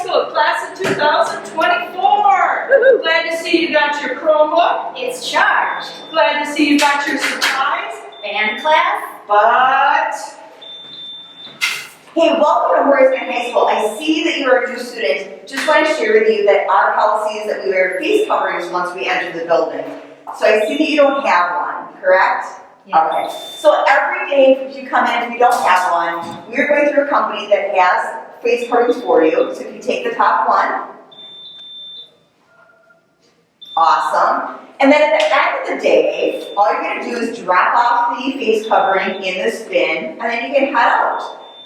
School, class of 2024. Glad to see you got your Chromebook. It's charged. Glad to see you got your supplies. Band class. But Hey, welcome to Horace Mann High School. I see that you are a new student. Just want to share with you that our policy is that we wear face coverings once we enter the building. So I see that you don't have one, correct? Yes. Okay. So every day if you come in, if you don't have one, we're going through a company that has face coverings for you. So if you take the top one. Awesome. And then at the end of the day, all you're going to do is drop off the face covering in this bin, and then you can head out.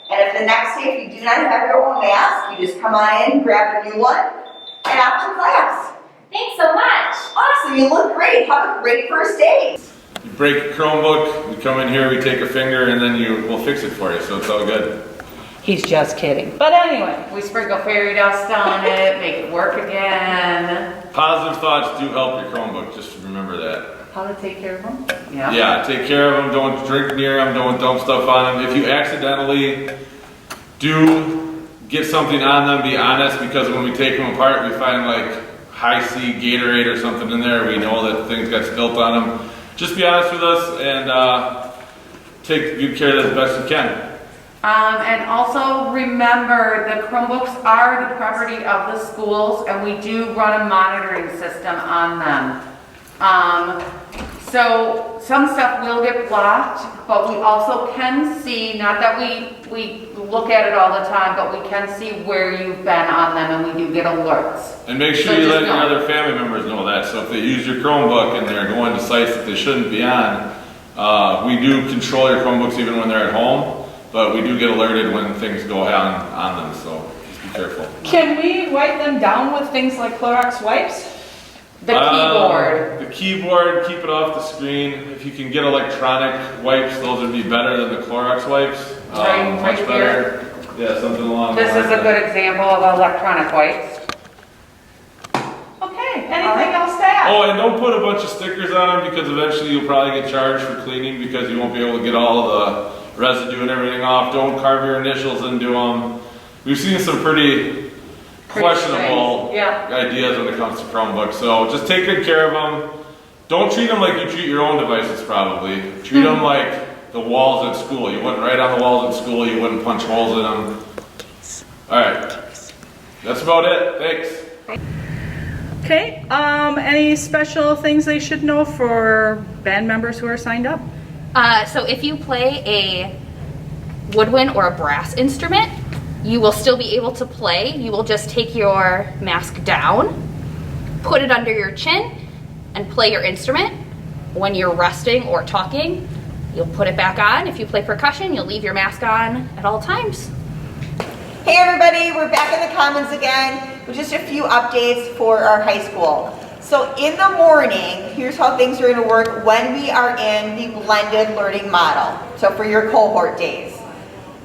And if the next day, if you do not have your own mask, you just come on in, grab a new one, and out to class. Thanks so much. Awesome, you look great. Have a great first day. You break a Chromebook, we come in here, we take a finger, and then we'll fix it for you, so it's all good. he's just kidding. But anyway, We sprinkle fairy dust on it, make it work again. Positive thoughts do help your Chromebook, just remember that. How to take care of them? Yeah, take care of them, don't drink near them, don't dump stuff on them. If you accidentally do get something on them, be honest, because when we take them apart, we find like high C Gatorade or something in there. We know that things got spilt on them. Just be honest with us and take good care of that as best you can. And also remember, the Chromebooks are the property of the schools, and we do run a monitoring system on them. So some stuff will get blocked, but we also can see, not that we look at it all the time, but we can see where you've been on them, and we do get alerts. And make sure So you just let your know. other family members know that. So if they use your Chromebook and they're going to sites that they shouldn't be on, we do control your Chromebooks even when they're at home, but we do get alerted when things go on them, so just be careful. can we wipe them down with things like Clorox wipes? The keyboard. The keyboard, keep it off the screen. If you can get electronic wipes, those would be better than the Clorox wipes. Right Much better. Yeah, something along This those is a lines. good example of electronic wipes. Okay, anything else to add? Oh, and don't put a bunch of stickers on them because eventually you'll probably get charged for cleaning because you won't be able to get all the residue and everything off. Don't carve your initials into them. We've seen some pretty questionable strange. Yeah. ideas when it comes to Chromebooks. So just take good care of them. Don't treat them like you treat your own devices probably. Treat them like the walls at school. You wouldn't write on the walls at school. You wouldn't punch holes in them. All right. That's about it. Thanks. Okay, any special things they should know for band members who are signed up? So if you play a woodwind or a brass instrument, you will still be able to play. You will just take your mask down, put it under your chin, and play your instrument. When you're resting or talking, you'll put it back on. If you play percussion, you'll leave your mask on at all times. Hey everybody, we're back in the Commons again with just a few updates for our high school. So in the morning, here's how things are going to work when we are in the blended learning model. So for your cohort days.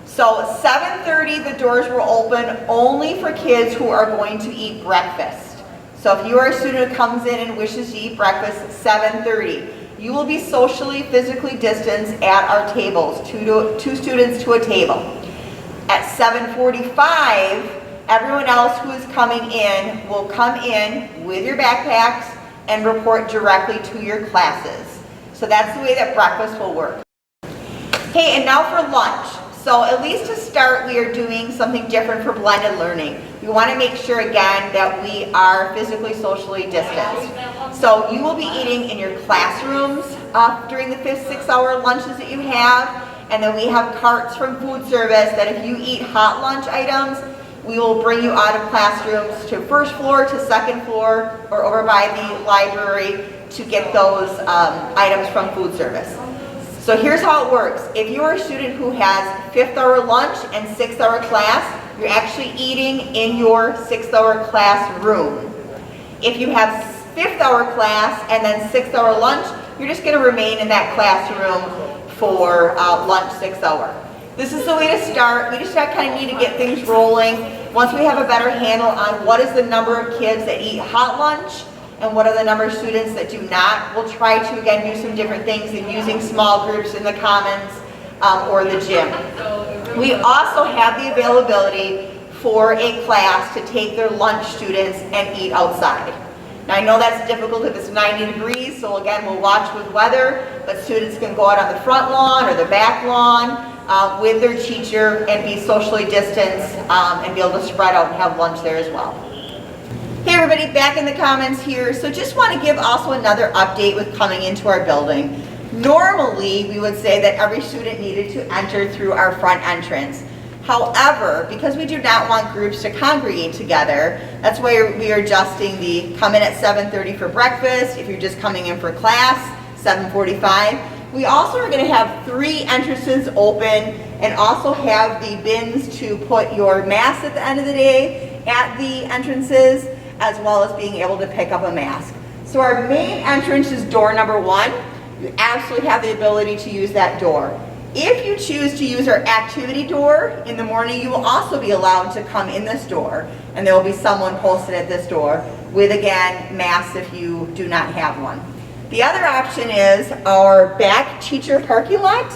So 7:30 the doors will open only for kids who are going to eat breakfast. So if you are a student who comes in and wishes to eat breakfast at 7:30, you will be socially, physically distanced at our tables, two students to a table. At 7:45, everyone else who is coming in will come in with your backpacks and report directly to your classes. So that's the way that breakfast will work. Hey, and now for lunch. So at least to start, we are doing something different for blended learning. We want to make sure again that we are physically, socially distanced. So you will be eating in your classrooms during the 5-6 hour lunches that you have. And then we have carts from food service that if you eat hot lunch items, we will bring you out of classrooms to first floor, to second floor, or over by the library to get those items from food service. So here's how it works. If you're a student who has 5th hour lunch and 6th hour class, you're actually eating in your 6th hour classroom. If you have 5th hour class and then 6th hour lunch, you're just going to remain in that classroom for lunch 6th hour. This is the way to start. We just kind of need to get things rolling. Once we have a better handle on what is the number of kids that eat hot lunch and what are the number of students that do not, we'll try to again do some different things in using small groups in the commons or the gym. We also have the availability for a class to take their lunch students and eat outside. Now I know that's difficult if it's 90 degrees, so again, we'll watch with weather, but students can go out on the front lawn or the back lawn with their teacher and be socially distanced and be able to spread out and have lunch there as well. Hey everybody, back in the comments here. So just want to give also another update with coming into our building. Normally, we would say that every student needed to enter through our front entrance. However, because we do not want groups to congregate together, that's why we are adjusting the come in at 7:30 for breakfast. If you're just coming in for class, 7:45. We also are going to have 3 entrances open and also have the bins to put your mask at the end of the day at the entrances, as well as being able to pick up a mask. So our main entrance is door number 1. You absolutely have the ability to use that door. If you choose to use our activity door in the morning, you will also be allowed to come in this door, and there will be someone posted at this door with, again, masks if you do not have one. The other option is our back teacher parking lot,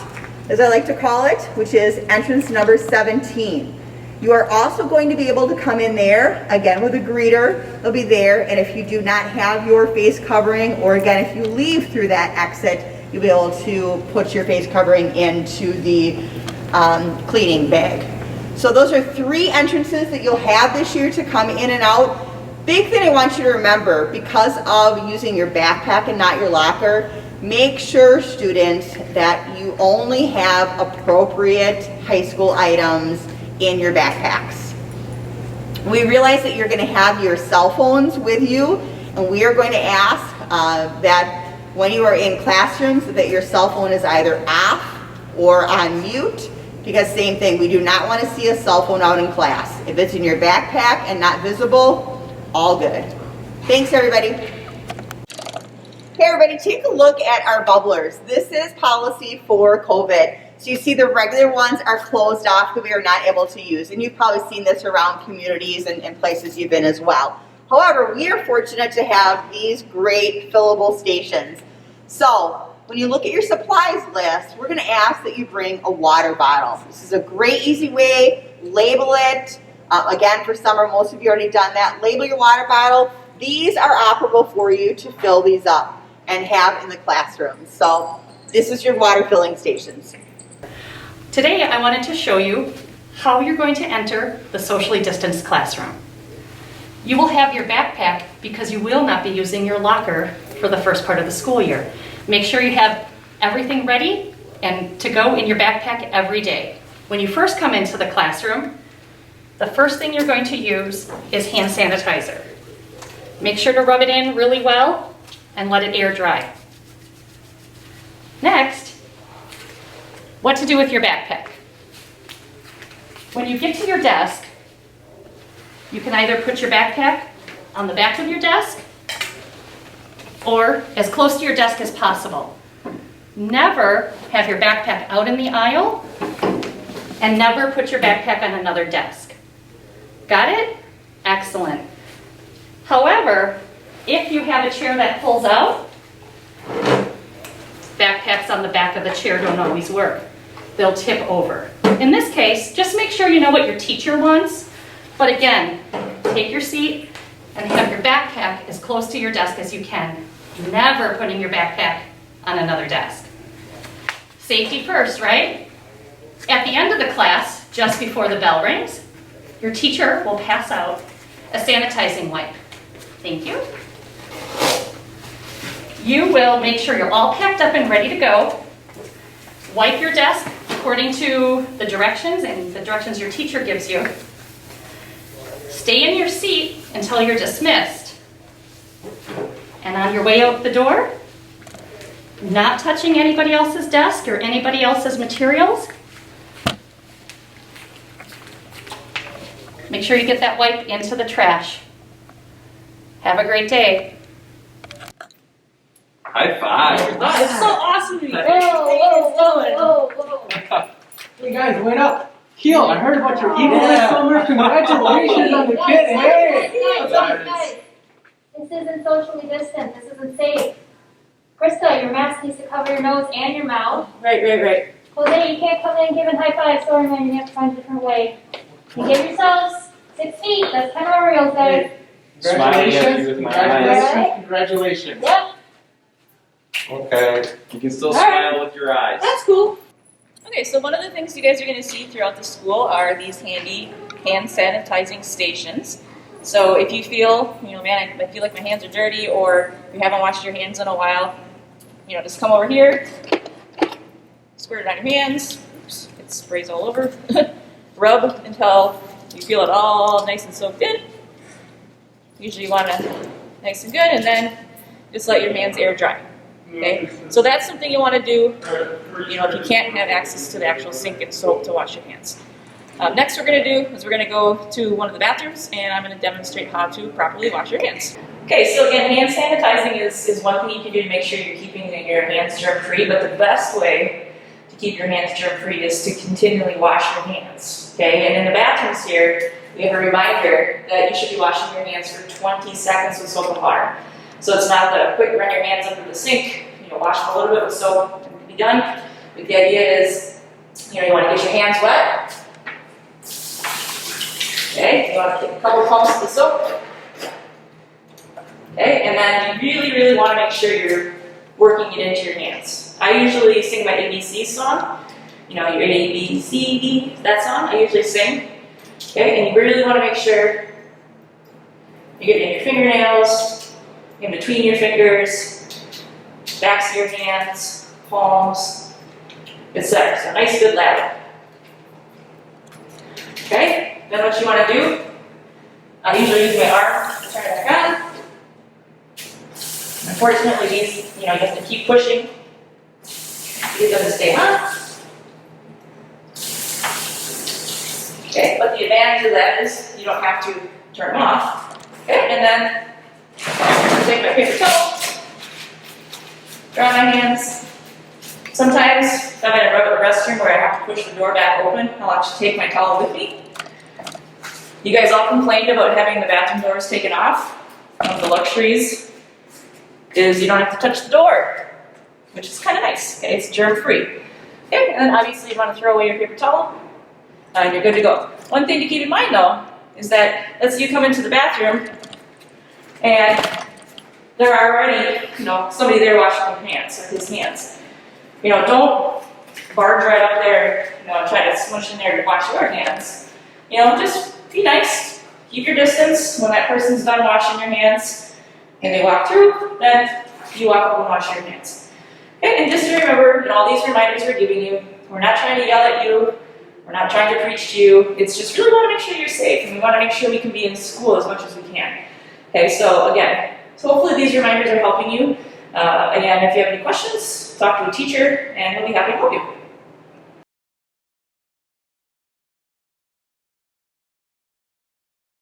as I like to call it, which is entrance number 17. You are also going to be able to come in there, again with a greeter, they'll be there, and if you do not have your face covering, or again, if you leave through that exit, you'll be able to put your face covering into the cleaning bag. So those are 3 entrances that you'll have this year to come in and out. Big thing I want you to remember, because of using your backpack and not your locker, make sure, students, that you only have appropriate high school items in your backpacks. We realize that you're going to have your cell phones with you, and we are going to ask that when you are in classrooms that your cell phone is either off or on mute, because same thing, we do not want to see a cell phone out in class. If it's in your backpack and not visible, all good. Thanks everybody. Hey everybody, take a look at our bubblers. This is policy for COVID. So you see the regular ones are closed off that we are not able to use. And you've probably seen this around communities and places you've been as well. However, we are fortunate to have these great fillable stations. So when you look at your supplies list, we're going to ask that you bring a water bottle. This is a great, easy way. Label it. Again, for summer, most of you already done that. Label your water bottle. These are operable for you to fill these up and have in the classroom. So this is your water filling stations. Today I wanted to show you how you're going to enter the socially distanced classroom. You will have your backpack because you will not be using your locker for the first part of the school year. Make sure you have everything ready and to go in your backpack every day. When you first come into the classroom, the first thing you're going to use is hand sanitizer. Make sure to rub it in really well and let it air dry. Next, what to do with your backpack. When you get to your desk, you can either put your backpack on the back of your desk or as close to your desk as possible. Never have your backpack out in the aisle and never put your backpack on another desk. Got it? Excellent. However, if you have a chair that pulls out, backpacks on the back of the chair don't always work. They'll tip over. In this case, just make sure you know what your teacher wants. But again, take your seat and have your backpack as close to your desk as you can. Never putting your backpack on another desk. Safety first, right? At the end of the class, just before the bell rings, your teacher will pass out a sanitizing wipe. Thank you. You will make sure you're all packed up and ready to go. Wipe your desk according to the directions and the directions your teacher gives you. Stay in your seat until you're dismissed. And on your way out the door, not touching anybody else's desk or anybody else's materials. Make sure you get that wipe into the trash. Have a great day. High five. That's so awesome to me. Whoa. Hey guys, wait up. Keel, I heard about your eagle this summer. Congratulations on the kid. Hey. Guys, this isn't socially distant. This isn't safe. Krista, your mask needs to cover your nose and your mouth. Right. Jose, you can't come in giving high fives. Sorry, man, you have to find a different way. You give yourselves 6 feet, that's kind of where real says. Congratulations, Smiling at you with my congratulations, congratulations. Yep. Okay. You can still All right. smile with your eyes. That's cool. Okay, so one of the things you guys are going to see throughout the school are these handy hand sanitizing stations. So if you feel, man, I feel like my hands are dirty, or you haven't washed your hands in a while, just come over here, squirt it on your hands. Oops, it sprays all over. Rub until you feel it all nice and soaked in. Usually you want to nice and good, and then just let your hands air dry. Okay, so that's something you want to do, if you can't have access to the actual sink and soap to wash your hands. Next we're going to do is we're going to go to one of the bathrooms, and I'm going to demonstrate how to properly wash your hands. Okay, so again, hand sanitizing is one thing you can do to make sure you're keeping your hands germ-free, but the best way to keep your hands germ-free is to continually wash your hands. Okay, and in the bathrooms here, we have a reminder that you should be washing your hands for 20 seconds with soap and water. So it's not the quick run your hands under the sink, wash them a little bit with soap and be done. But the idea is, you want to get your hands wet. Okay, you want to take a couple pumps of the soap. Okay, and then you really, really want to make sure you're working it into your hands. I usually sing my ABC song. Your A, B, C, D, that song I usually sing. Okay, and you really want to make sure you get it in your fingernails, in between your fingers, backs of your hands, palms, etc. So nice good lather. Okay, then what you want to do, I usually use my arm to turn it back on. Unfortunately these, you have to keep pushing to get them to stay on. Okay, but the advantage of that is you don't have to turn them off. Okay, and then take my paper towel, dry my hands. Sometimes, if I'm in a restroom where I have to push the door back open, I'll actually take my towel with me. You guys all complained about having the bathroom doors taken off. One of the luxuries is you don't have to touch the door, which is kind of nice. Okay, it's germ-free. Okay, and then obviously you want to throw away your paper towel, and you're good to go. One thing to keep in mind though, is that let's say you come into the bathroom, and there are already, somebody there washing their hands, or his hands. Don't barge right up there, and try to smush in there to wash your hands. Just be nice. Keep your distance. When that person's done washing your hands and they walk through, then you walk up and wash your hands. Okay, and just to remember, all these reminders we're giving you, we're not trying to yell at you. We're not trying to preach to you. It's just really want to make sure you're safe, and we want to make sure we can be in school as much as we can. Okay, so again, hopefully these reminders are helping you. Again, if you have any questions, talk to a teacher, and we'll be happy to help you.